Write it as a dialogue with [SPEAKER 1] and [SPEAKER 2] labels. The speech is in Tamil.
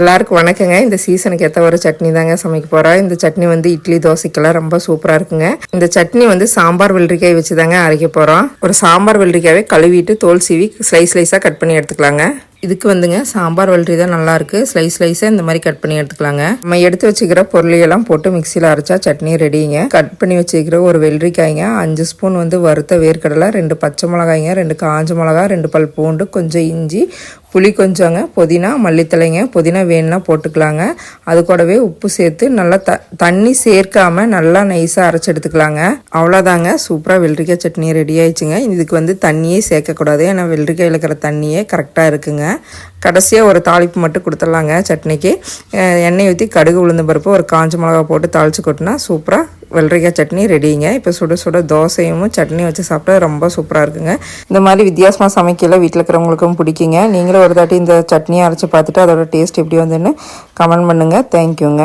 [SPEAKER 1] எல்லாருக்கும் வணக்கங்க. இந்த சீசனுக்கு ஏற்ற ஒரு சட்னி தாங்க சமைக்க போகிறேன். இந்த சட்னி வந்து இட்லி தோசைக்கெல்லாம் ரொம்ப சூப்பராக இருக்குங்க. இந்த சட்னி வந்து சாம்பார் வெள்ளரிக்காய் வச்சு தாங்க அரைக்க போகிறோம். ஒரு சாம்பார் வெள்ளரிக்காயை கழுவிட்டு தோல் சீவி ஸ்லைஸாக கட் பண்ணி எடுத்துக்கலாங்க. இதுக்கு வந்துங்க சாம்பார் வெள்ளரி தான் நல்லாயிருக்கு. ஸ்லைஸாக இந்த மாதிரி கட் பண்ணி எடுத்துக்கலாங்க. நம்ம எடுத்து வச்சுக்கிற பொருளையெல்லாம் போட்டு மிக்சியில் அரைச்சா சட்னி ரெடிங்க. கட் பண்ணி வச்சுக்கிற ஒரு வெள்ளரிக்காய்ங்க, 5 ஸ்பூன் வந்து வறுத்த வேர்க்கடலை, 2 பச்சை மிளகாய்ங்க, 2 காஞ்ச மிளகா, 2 பல் பூண்டு, கொஞ்சம் இஞ்சி, புளி கொஞ்சங்க, புதினா, மல்லித்தலைங்க. புதினா வேணும்னா போட்டுக்கலாங்க. அது கூடவே உப்பு சேர்த்து நல்லா தண்ணி சேர்க்காம நல்லா நைஸாக அரைச்சி எடுத்துக்கலாங்க. அவ்வளோதாங்க, சூப்பராக வெள்ளரிக்காய் சட்னி ரெடி ஆயிடுச்சுங்க. இதுக்கு வந்து தண்ணியே சேர்க்கக்கூடாது, ஏன்னா வெள்ளரிக்காயில் இருக்கிற தண்ணியே கரெக்டாக இருக்குங்க. கடைசியாக ஒரு தாளிப்பு மட்டும் கொடுத்துடலாங்க சட்னிக்கு. எண்ணெய் ஊற்றி கடுகு உளுந்த பருப்பு ஒரு காஞ்ச மிளகா போட்டு தாளித்து கொட்டினா சூப்பராக வெள்ளரிக்காய் சட்னி ரெடிங்க. இப்போ சுட சுட தோசையும் சட்னி வச்சு சாப்பிட்டா ரொம்ப சூப்பராக இருக்குங்க. இந்த மாதிரி வித்தியாசமாக சமைக்கல வீட்டில் இருக்கிறவங்களுக்கும் பிடிக்குங்க. நீங்களும் ஒரு தாட்டி இந்த சட்னியை அரைச்சி பார்த்துட்டு அதோட டேஸ்ட் எப்படி வந்துன்னு கமெண்ட் பண்ணுங்கள். தேங்க்யூங்க.